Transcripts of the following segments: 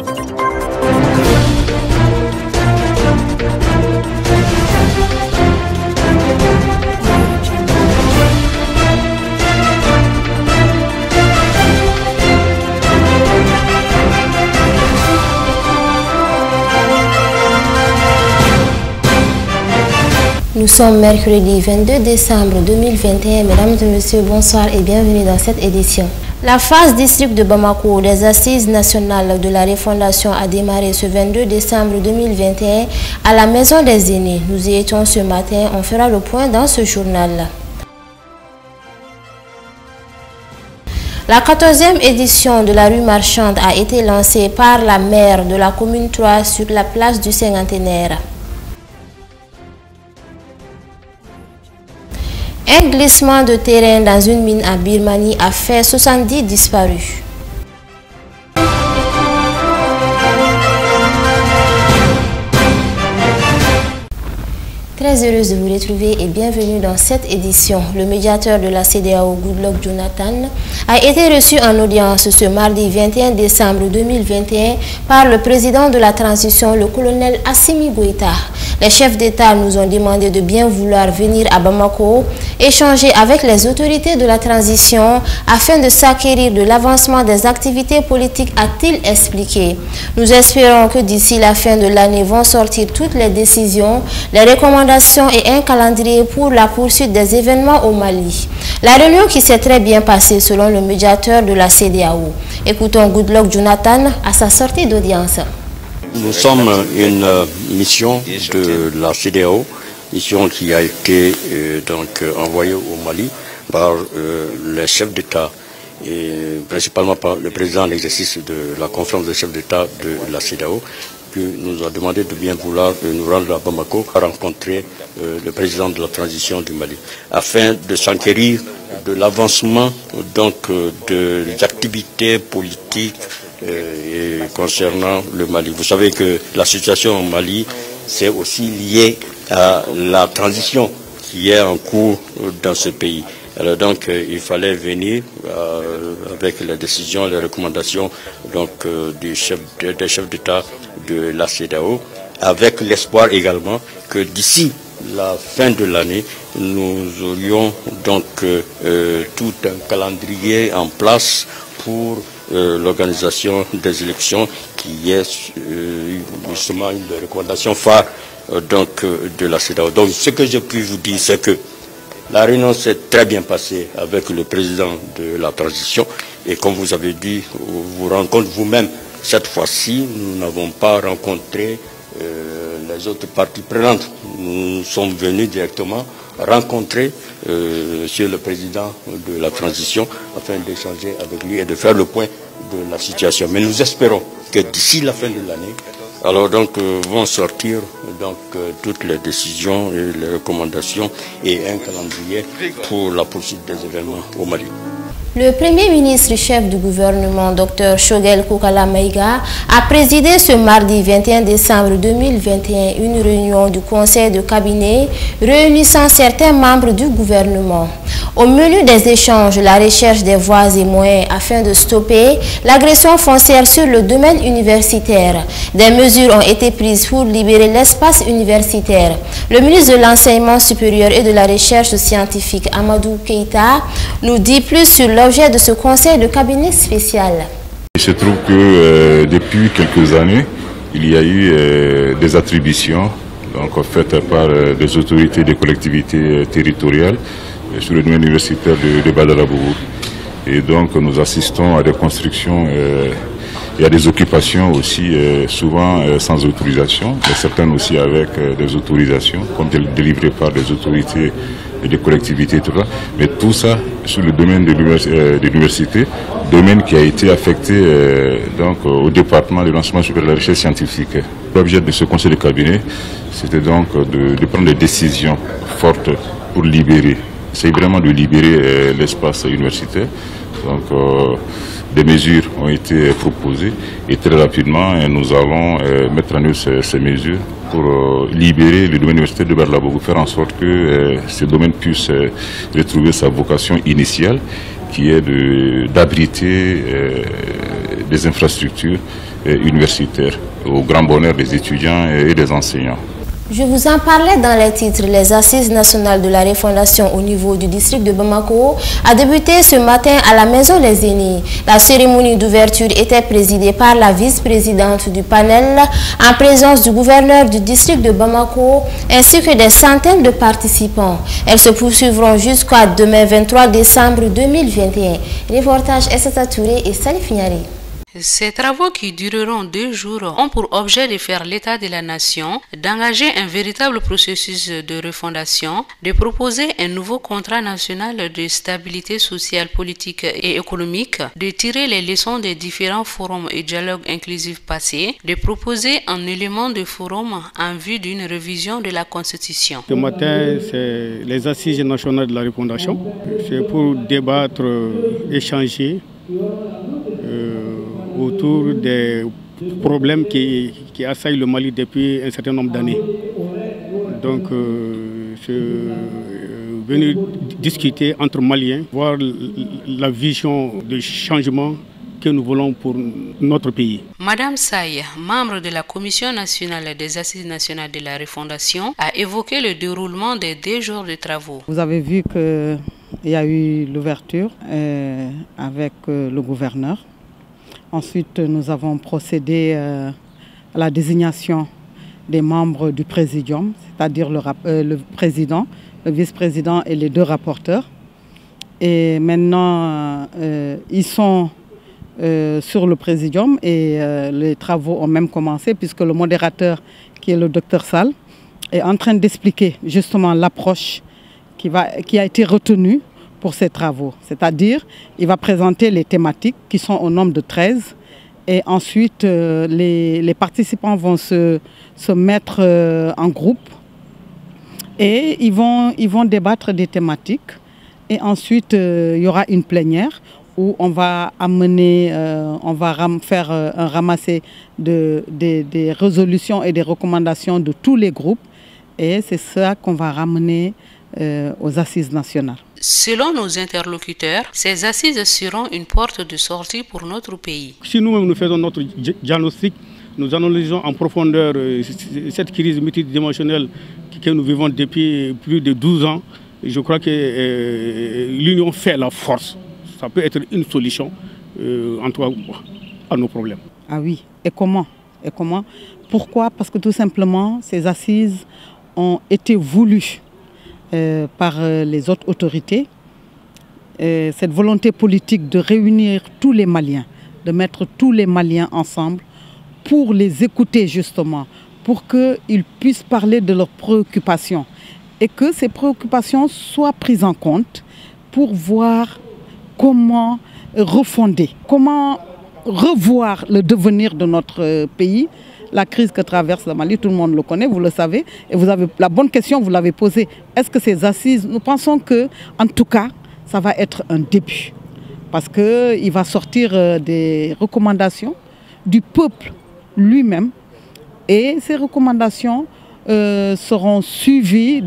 Nous sommes mercredi 22 décembre 2021. Mesdames et messieurs, bonsoir et bienvenue dans cette édition. La phase district de Bamako des Assises nationales de la refondation a démarré ce 22 décembre 2021 à la Maison des Aînés. Nous y étions ce matin, on fera le point dans ce journal. La 14e édition de la rue marchande a été lancée par la maire de la commune 3 sur la place du Cinquantenaire. Un glissement de terrain dans une mine à Birmanie a fait 70 disparus. Très heureuse de vous retrouver et bienvenue dans cette édition. Le médiateur de la CEDEAO, Goodluck Jonathan, a été reçu en audience ce mardi 21 décembre 2021 par le président de la transition, le colonel Assimi Goïta. Les chefs d'État nous ont demandé de bien vouloir venir à Bamako, échanger avec les autorités de la transition afin de s'acquérir de l'avancement des activités politiques, a-t-il expliqué. Nous espérons que d'ici la fin de l'année vont sortir toutes les décisions, les recommandations et un calendrier pour la poursuite des événements au Mali. La réunion qui s'est très bien passée selon le médiateur de la CEDEAO. Écoutons Goodluck Jonathan à sa sortie d'audience. Nous sommes une mission de la CEDEAO, mission qui a été envoyée au Mali par les chefs d'État et principalement par le président en exercice de la conférence des chefs d'État de la CEDEAO, qui nous a demandé de bien vouloir nous rendre à Bamako à rencontrer le président de la transition du Mali, afin de s'enquérir de l'avancement des activités politiques concernant le Mali. Vous savez que la situation au Mali, c'est aussi lié à la transition qui est en cours dans ce pays. Alors donc, il fallait venir avec les décisions, les recommandations des chefs d'État de la CEDEAO, avec l'espoir également que d'ici la fin de l'année, nous aurions tout un calendrier en place pour l'organisation des élections, qui est justement une des recommandations phares de la CEDEAO. Donc ce que je puis vous dire, c'est que la réunion s'est très bien passée avec le président de la transition, et comme vous avez dit, vous rencontrez vous-même, cette fois-ci, nous n'avons pas rencontré les autres parties prenantes. Nous sommes venus directement rencontrer Monsieur le Président de la transition afin d'échanger avec lui et de faire le point de la situation. Mais nous espérons que d'ici la fin de l'année, alors vont sortir toutes les décisions et les recommandations et un calendrier pour la poursuite des événements au Mali. Le Premier ministre chef du gouvernement, Dr Choguel Kokala Maïga, a présidé ce mardi 21 décembre 2021 une réunion du conseil de cabinet réunissant certains membres du gouvernement. Au menu des échanges, la recherche des voies et moyens afin de stopper l'agression foncière sur le domaine universitaire. Des mesures ont été prises pour libérer l'espace universitaire. Le ministre de l'Enseignement supérieur et de la Recherche scientifique, Amadou Keïta, nous dit plus sur l'objet de ce conseil de cabinet spécial. Il se trouve que depuis quelques années, il y a eu des attributions faites par des autorités des collectivités territoriales sur le domaine universitaire de Badalabougou. Et donc nous assistons à des constructions et à des occupations aussi souvent sans autorisation, mais certaines aussi avec des autorisations, comme délivrées par des autorités et des collectivités, tout ça. Mais tout ça sur le domaine de l'université, domaine qui a été affecté au département de l'enseignement supérieur de la recherche scientifique. L'objet de ce conseil de cabinet, c'était donc de prendre des décisions fortes pour libérer. C'est vraiment de libérer l'espace universitaire. Donc, des mesures ont été proposées et très rapidement, nous allons mettre en œuvre ces mesures pour libérer le domaine universitaire de Badalabougou, faire en sorte que ce domaine puisse retrouver sa vocation initiale, qui est d'abriter des infrastructures universitaires, au grand bonheur des étudiants et des enseignants. Je vous en parlais dans les titres. Les assises nationales de la refondation au niveau du district de Bamako a débuté ce matin à la Maison des Aînés. La cérémonie d'ouverture était présidée par la vice-présidente du panel en présence du gouverneur du district de Bamako ainsi que des centaines de participants. Elles se poursuivront jusqu'à demain 23 décembre 2021. Reportage Essata Touré et Salif Niari. Ces travaux qui dureront 2 jours ont pour objet de faire l'état de la nation, d'engager un véritable processus de refondation, de proposer un nouveau contrat national de stabilité sociale, politique et économique, de tirer les leçons des différents forums et dialogues inclusifs passés, de proposer un élément de forum en vue d'une révision de la Constitution. Ce matin, c'est les assises nationales de la refondation. C'est pour débattre, échanger autour des problèmes qui assaillent le Mali depuis un certain nombre d'années. Donc, venir discuter entre Maliens, voir la vision de changement que nous voulons pour notre pays. Madame Saï, membre de la Commission nationale des assises nationales de la refondation, a évoqué le déroulement des 2 jours de travaux. Vous avez vu qu'il y a eu l'ouverture avec le gouverneur. Ensuite, nous avons procédé à la désignation des membres du présidium, c'est-à-dire le président, le vice-président et les 2 rapporteurs. Et maintenant, ils sont sur le présidium et les travaux ont même commencé puisque le modérateur, qui est le docteur Sall, est en train d'expliquer justement l'approche qui a été retenue pour ces travaux. C'est-à-dire, il va présenter les thématiques qui sont au nombre de 13 et ensuite les participants vont se mettre en groupe et ils vont débattre des thématiques et ensuite il y aura une plénière où on va amener, on va faire un ramassé des résolutions et des recommandations de tous les groupes et c'est ça qu'on va ramener aux assises nationales. Selon nos interlocuteurs, ces assises seront une porte de sortie pour notre pays. Si nous-mêmes nous faisons notre diagnostic, nous analysons en profondeur cette crise multidimensionnelle que nous vivons depuis plus de 12 ans. Je crois que l'union fait la force. Ça peut être une solution en tout cas, à nos problèmes. Ah oui, et comment? Pourquoi? Parce que tout simplement, ces assises ont été voulues par les autres autorités. Cette volonté politique de réunir tous les Maliens, de mettre tous les Maliens ensemble pour les écouter justement, pour qu'ils puissent parler de leurs préoccupations et que ces préoccupations soient prises en compte pour voir comment refonder, comment revoir le devenir de notre pays. La crise que traverse le Mali, tout le monde le connaît, vous le savez. Et vous avez la bonne question, vous l'avez posée. Est-ce que ces assises, nous pensons que, en tout cas, ça va être un début. Parce qu'il va sortir des recommandations du peuple lui-même. Et ces recommandations seront suivies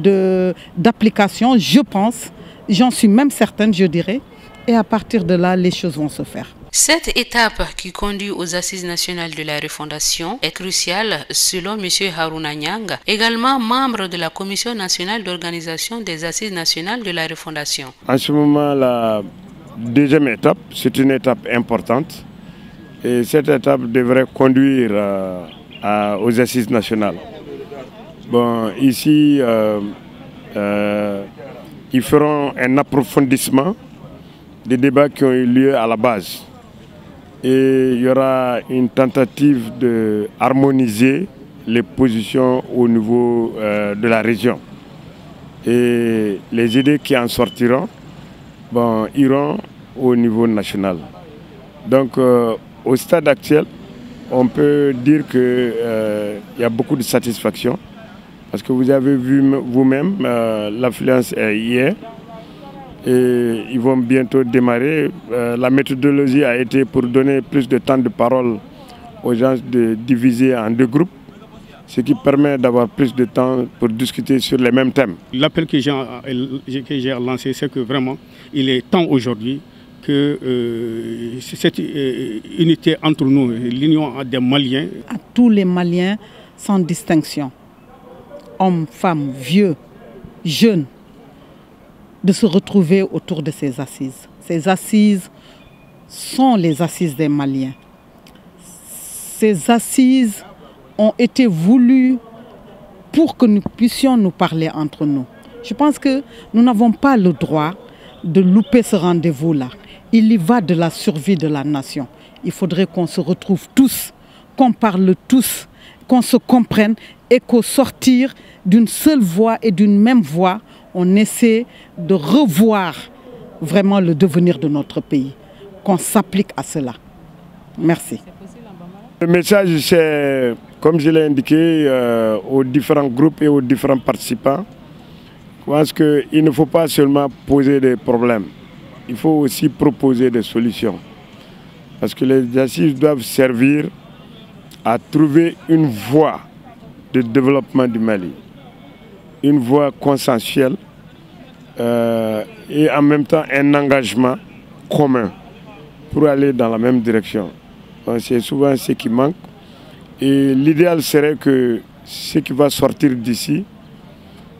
d'applications, je pense. J'en suis même certaine, je dirais. Et à partir de là, les choses vont se faire. Cette étape qui conduit aux assises nationales de la refondation est cruciale selon M. Harouna Niang, également membre de la Commission nationale d'organisation des assises nationales de la refondation. En ce moment, la 2e étape, c'est une étape importante et cette étape devrait conduire aux assises nationales. Bon, ici, ils feront un approfondissement des débats qui ont eu lieu à la base. Et il y aura une tentative de harmoniser les positions au niveau de la région. Et les idées qui en sortiront iront au niveau national. Donc au stade actuel, on peut dire qu'il y a beaucoup de satisfaction. Parce que vous avez vu vous-même, l'affluence est hier. Et ils vont bientôt démarrer. La méthodologie a été pour donner plus de temps de parole aux gens de diviser en 2 groupes, ce qui permet d'avoir plus de temps pour discuter sur les mêmes thèmes. L'appel que j'ai lancé, c'est que vraiment, il est temps aujourd'hui que cette unité entre nous, l'union des Maliens. À tous les Maliens sans distinction, hommes, femmes, vieux, jeunes, de se retrouver autour de ces assises. Ces assises sont les assises des Maliens. Ces assises ont été voulues pour que nous puissions nous parler entre nous. Je pense que nous n'avons pas le droit de louper ce rendez-vous-là. Il y va de la survie de la nation. Il faudrait qu'on se retrouve tous, qu'on parle tous, qu'on se comprenne et qu'au sortir d'une seule voix et d'une même voix, on essaie de revoir vraiment le devenir de notre pays, qu'on s'applique à cela. Merci. Le message, c'est, comme je l'ai indiqué, aux différents groupes et aux différents participants. Je pense qu'il ne faut pas seulement poser des problèmes, il faut aussi proposer des solutions. Parce que les assises doivent servir à trouver une voie de développement du Mali, une voie consensuelle et en même temps un engagement commun pour aller dans la même direction. C'est souvent ce qui manque et l'idéal serait que ce qui va sortir d'ici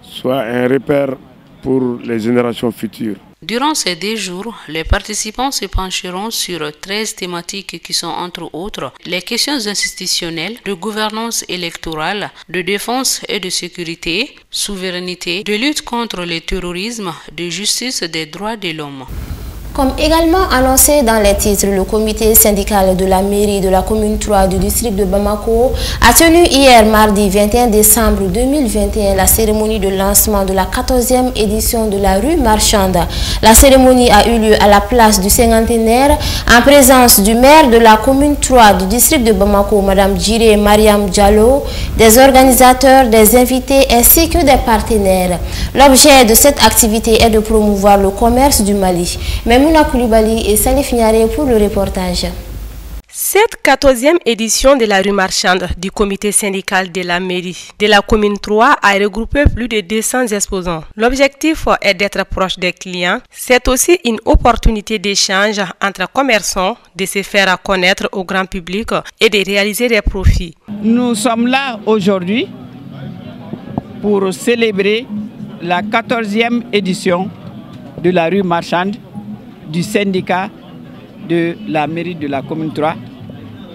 soit un repère pour les générations futures. Durant ces 10 jours, les participants se pencheront sur 13 thématiques qui sont entre autres les questions institutionnelles, de gouvernance électorale, de défense et de sécurité, souveraineté, de lutte contre le terrorisme, de justice des droits de l'homme. Comme également annoncé dans les titres, le comité syndical de la mairie de la commune 3 du district de Bamako a tenu hier mardi 21 décembre 2021 la cérémonie de lancement de la 14e édition de la rue marchande. La cérémonie a eu lieu à la place du cinquantenaire en présence du maire de la commune 3 du district de Bamako, Mme Djiré Mariam Diallo, des organisateurs, des invités ainsi que des partenaires. L'objet de cette activité est de promouvoir le commerce du Mali. Mouna Koulibaly et Salif Niaré pour le reportage. Cette 14e édition de la rue marchande du comité syndical de la mairie de la commune 3 a regroupé plus de 200 exposants. L'objectif est d'être proche des clients. C'est aussi une opportunité d'échange entre commerçants, de se faire connaître au grand public et de réaliser des profits. Nous sommes là aujourd'hui pour célébrer la 14e édition de la rue marchande du syndicat de la mairie de la commune 3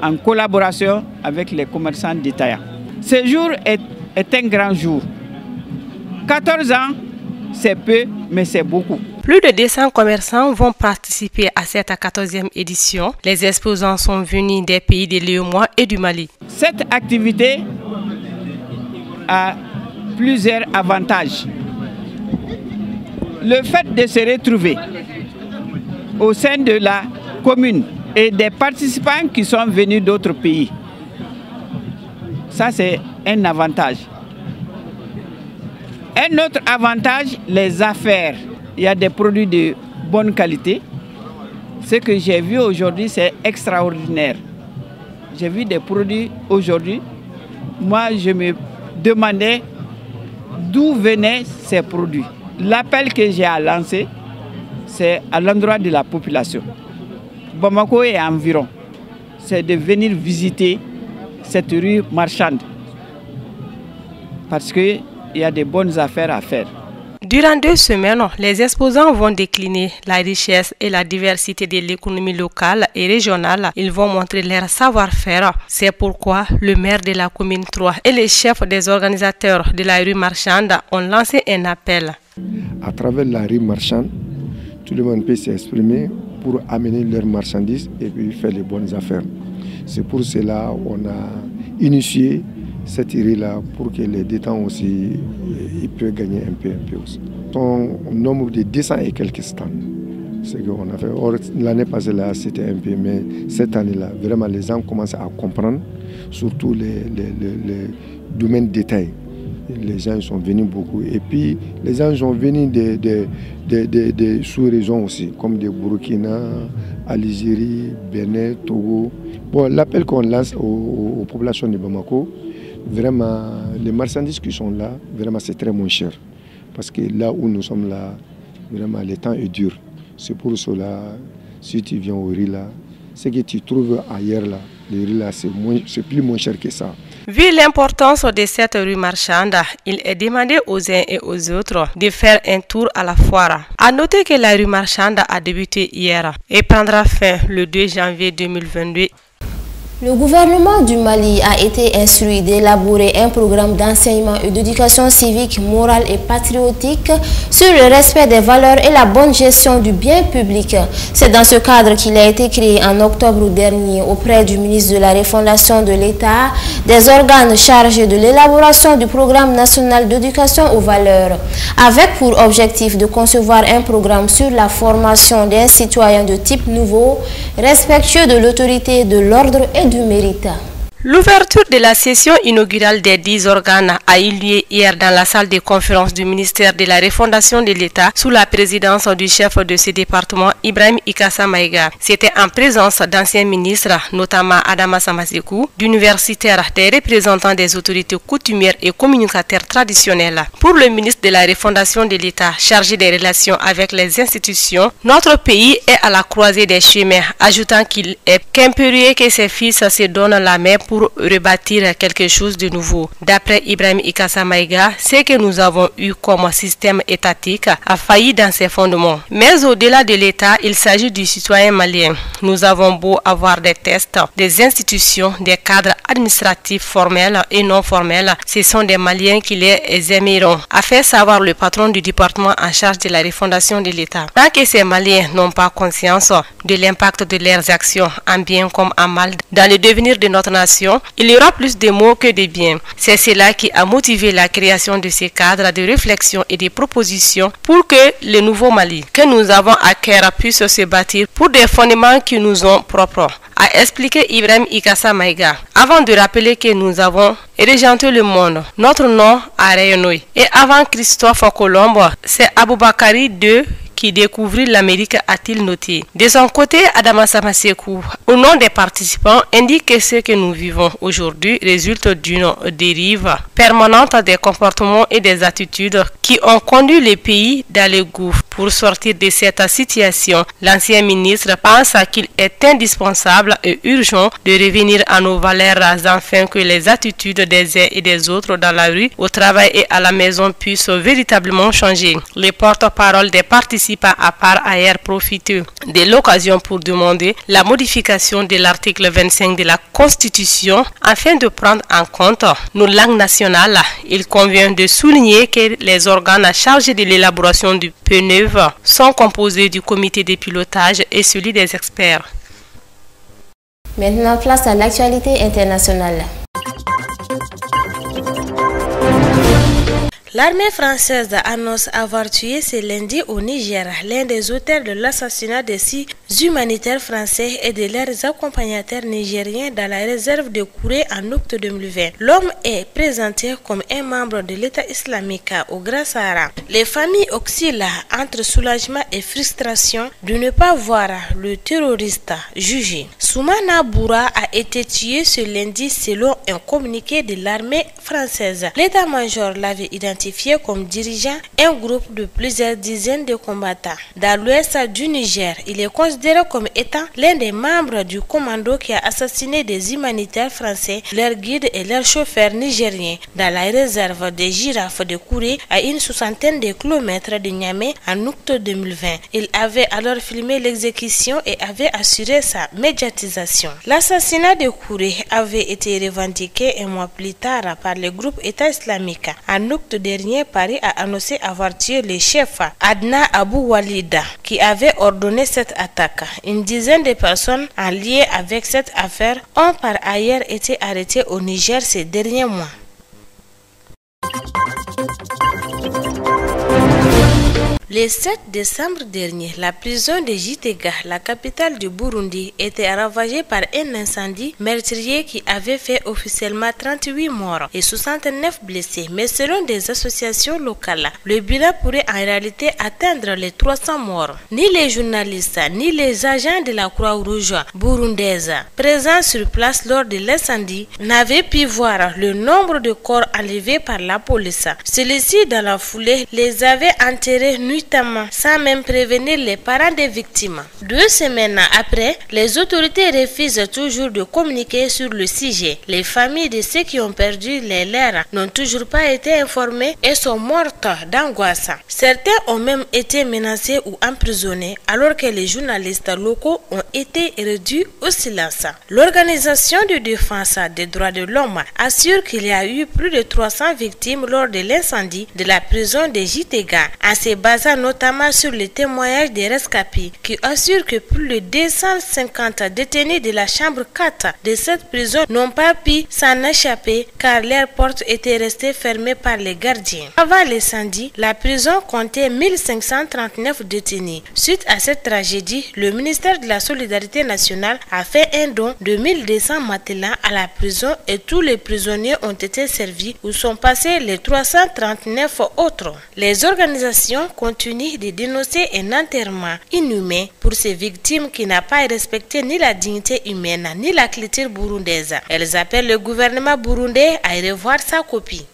en collaboration avec les commerçants détaillants. Ce jour est un grand jour. 14 ans, c'est peu, mais c'est beaucoup. Plus de 200 commerçants vont participer à cette 14e édition. Les exposants sont venus des pays de l'UEMOA et du Mali. Cette activité a plusieurs avantages. Le fait de se retrouver au sein de la commune et des participants qui sont venus d'autres pays, ça c'est un avantage. Un autre avantage, les affaires. Il y a des produits de bonne qualité. Ce que j'ai vu aujourd'hui, c'est extraordinaire. J'ai vu des produits aujourd'hui. Moi, je me demandais d'où venaient ces produits. L'appel que j'ai à lancer, c'est à l'endroit de la population. Bamako et environ, c'est de venir visiter cette rue marchande. Parce qu'il y a des bonnes affaires à faire. Durant 2 semaines, les exposants vont décliner la richesse et la diversité de l'économie locale et régionale. Ils vont montrer leur savoir-faire. C'est pourquoi le maire de la commune 3 et les chefs des organisateurs de la rue marchande ont lancé un appel. À travers la rue marchande, tout le monde peut s'exprimer pour amener leurs marchandises et puis faire les bonnes affaires. C'est pour cela qu'on a initié cette rue-là pour que les détenus aussi ils peuvent gagner un peu aussi. Son nombre de 200 et quelques stands. C'est ce qu'on a fait. L'année passée, là, c'était un peu, mais cette année-là, vraiment, les gens commencent à comprendre, surtout les domaines détails. Les gens sont venus beaucoup. Et puis, les gens sont venus des sous-régions aussi, comme de Burkina, Algérie, Bénin, Togo. Bon, l'appel qu'on lance aux populations de Bamako, vraiment, les marchandises qui sont là, vraiment, c'est très moins cher. Parce que là où nous sommes là, vraiment, le temps est dur. C'est pour cela, Si tu viens au riz là, ce que tu trouves ailleurs là, le riz là, c'est plus moins cher que ça. Vu l'importance de cette rue marchande, il est demandé aux uns et aux autres de faire un tour à la foire. À noter que la rue marchande a débuté hier et prendra fin le 2 janvier 2022. Le gouvernement du Mali a été instruit d'élaborer un programme d'enseignement et d'éducation civique, morale et patriotique sur le respect des valeurs et la bonne gestion du bien public. C'est dans ce cadre qu'il a été créé en octobre dernier auprès du ministre de la Refondation de l'État des organes chargés de l'élaboration du programme national d'éducation aux valeurs, avec pour objectif de concevoir un programme sur la formation d'un citoyen de type nouveau, respectueux de l'autorité, de l'ordre et du mérite. L'ouverture de la session inaugurale des 10 organes a eu lieu hier dans la salle de conférence du ministère de la Refondation de l'État sous la présidence du chef de ce département, Ibrahim Ikassa Maïga. C'était en présence d'anciens ministres, notamment Adama Samasekou, d'universitaires, des représentants des autorités coutumières et communicateurs traditionnels. Pour le ministre de la Refondation de l'État chargé des relations avec les institutions, notre pays est à la croisée des chemins, ajoutant qu'il est impérieux que ses fils se donnent la main pour rebâtir quelque chose de nouveau. D'après Ibrahim Ikassa Maïga, ce que nous avons eu comme système étatique a failli dans ses fondements. Mais au-delà de l'État, il s'agit du citoyen malien. Nous avons beau avoir des tests, des institutions, des cadres administratifs formels et non formels, ce sont des Maliens qui les aimeront, a fait savoir le patron du département en charge de la refondation de l'État. Tant que ces Maliens n'ont pas conscience de l'impact de leurs actions, en bien comme en mal, dans le devenir de notre nation, il y aura plus de mots que de biens. C'est cela qui a motivé la création de ces cadres de réflexion et de propositions pour que le nouveau Mali que nous avons à cœur puisse se bâtir pour des fondements qui nous sont propres, a expliqué Ibrahim Ikassa Maïga. Avant de rappeler que nous avons régenté le monde, notre nom a rayonné. Et avant Christophe Colomb, c'est Aboubakari II qui découvrit l'Amérique, a-t-il noté. De son côté, Adama Samasekou, au nom des participants, indique que ce que nous vivons aujourd'hui résulte d'une dérive permanente des comportements et des attitudes qui ont conduit le pays dans le gouffre. Pour sortir de cette situation, l'ancien ministre pense qu'il est indispensable et urgent de revenir à nos valeurs afin que les attitudes des uns et des autres dans la rue, au travail et à la maison puissent véritablement changer. Les porte-paroles des participants à part ailleurs profiter de l'occasion pour demander la modification de l'article 25 de la Constitution afin de prendre en compte nos langues nationales. Il convient de souligner que les organes chargés de l'élaboration du P9 sont composés du comité de pilotage et celui des experts. Maintenant, place à l'actualité internationale. L'armée française annonce avoir tué ce lundi au Niger l'un des auteurs de l'assassinat de 6 humanitaires français et de leurs accompagnateurs nigériens dans la réserve de Kouré en août 2020. L'homme est présenté comme un membre de l'État islamique au Grand Sahara. Les familles oscillent entre soulagement et frustration de ne pas voir le terroriste jugé. Soumana Boura a été tué ce lundi selon un communiqué de l'armée française. L'état-major l'avait identifié comme dirigeant un groupe de plusieurs dizaines de combattants. Dans l'ouest du Niger, il est considéré comme étant l'un des membres du commando qui a assassiné des humanitaires français, leurs guides et leurs chauffeurs nigériens dans la réserve des girafes de Kouré à une soixantaine de kilomètres de Niamey en août 2020. Il avait alors filmé l'exécution et avait assuré sa médiatisation. L'assassinat de Kouré avait été revendiqué un mois plus tard par le groupe État islamique. En août dernier, Paris a annoncé avoir tué le chef Adna Abou Walida qui avait ordonné cette attaque. Une dizaine de personnes en lien avec cette affaire ont par ailleurs été arrêtées au Niger ces derniers mois. Le 7 décembre dernier, la prison de Gitega, la capitale du Burundi, était ravagée par un incendie meurtrier qui avait fait officiellement 38 morts et 69 blessés. Mais selon des associations locales, le bilan pourrait en réalité atteindre les 300 morts. Ni les journalistes, ni les agents de la Croix-Rouge burundaise présents sur place lors de l'incendie n'avaient pu voir le nombre de corps enlevés par la police. Celui-ci, dans la foulée, les avait enterrés nuitamment, sans même prévenir les parents des victimes. 2 semaines après, les autorités refusent toujours de communiquer sur le sujet. Les familles de ceux qui ont perdu les leurs n'ont toujours pas été informées et sont mortes d'angoisse. Certains ont même été menacés ou emprisonnés, alors que les journalistes locaux ont été réduits au silence. L'organisation de défense des droits de l'homme assure qu'il y a eu plus de 300 victimes lors de l'incendie de la prison de Jitega, en se basant notamment sur les témoignages des rescapés qui assurent que plus de 250 détenus de la chambre 4 de cette prison n'ont pas pu s'en échapper car leurs portes étaient restées fermées par les gardiens. Avant l'incendie, la prison comptait 1539 détenus. Suite à cette tragédie, le ministère de la Solidarité nationale a fait un don de 1200 matelas à la prison et tous les prisonniers ont été servis où sont passés les 339 autres. Les organisations continuent de dénoncer un enterrement inhumain pour ces victimes qui n'a pas respecté ni la dignité humaine ni la culture burundaise. Elles appellent le gouvernement burundais à revoir sa copie.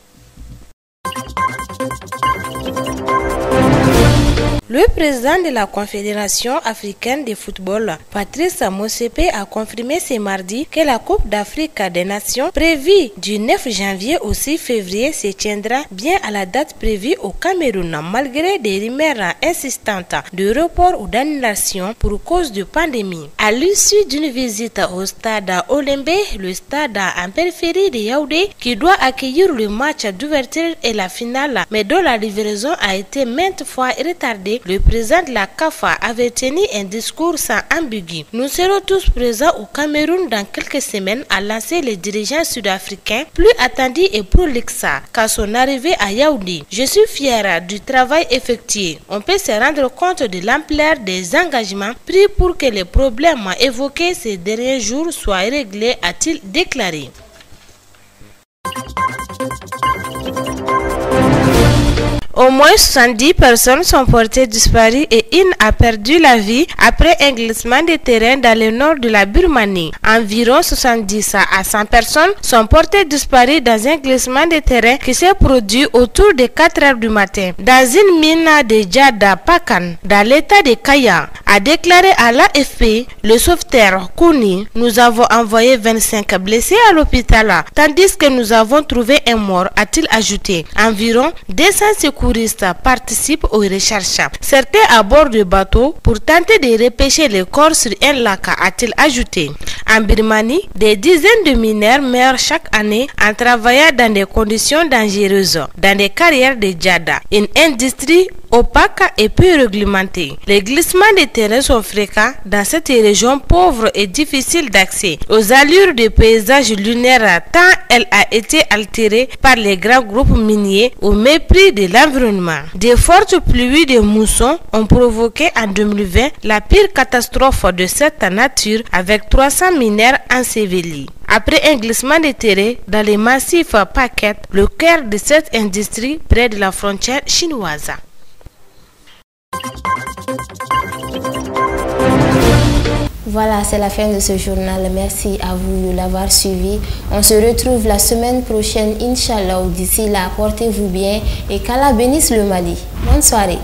Le président de la Confédération africaine de football, Patrice Motsepe, a confirmé ce mardi que la Coupe d'Afrique des Nations, prévue du 9 janvier au 6 février, se tiendra bien à la date prévue au Cameroun, malgré des rumeurs insistantes de report ou d'annulation pour cause de pandémie. À l'issue d'une visite au stade Olembe, le stade en périphérie de Yaoundé, qui doit accueillir le match d'ouverture et la finale, mais dont la livraison a été maintes fois retardée, le président de la CAFA avait tenu un discours sans ambigu. Nous serons tous présents au Cameroun dans quelques semaines, a lancé le dirigeant sud-africain, plus attendu et prolixe qu'à son arrivée à Yaoundé. Je suis fier du travail effectué. On peut se rendre compte de l'ampleur des engagements pris pour que les problèmes évoqués ces derniers jours soient réglés, a-t-il déclaré. Au moins 70 personnes sont portées disparues et une a perdu la vie après un glissement de terrain dans le nord de la Birmanie. Environ 70 à 100 personnes sont portées disparues dans un glissement de terrain qui s'est produit autour de 4 heures du matin dans une mine de Djada Pakan dans l'état de Kaya. A déclaré à l'AFP, le sauveteur Kouni, nous avons envoyé 25 blessés à l'hôpital tandis que nous avons trouvé un mort, a-t-il ajouté. Environ 200 secouristes participent aux recherches. Certains à bord du bateau pour tenter de repêcher les corps sur un lac, a-t-il ajouté. En Birmanie, des dizaines de mineurs meurent chaque année en travaillant dans des conditions dangereuses dans des carrières de Djada, une industrie opaque et peu réglementée. Les glissements de terrain sont fréquents dans cette région pauvre et difficile d'accès aux allures des paysages lunaires tant elle a été altérée par les grands groupes miniers au mépris de l'environnement. Des fortes pluies de mousson ont provoqué en 2020 la pire catastrophe de cette nature avec 300 mineurs ensevelis. Après un glissement de terrain dans les massifs Paket, le cœur de cette industrie près de la frontière chinoise. Voilà, c'est la fin de ce journal. Merci à vous de l'avoir suivi. On se retrouve la semaine prochaine, Inch'Allah. D'ici là, portez-vous bien et qu'Allah bénisse le Mali. Bonne soirée.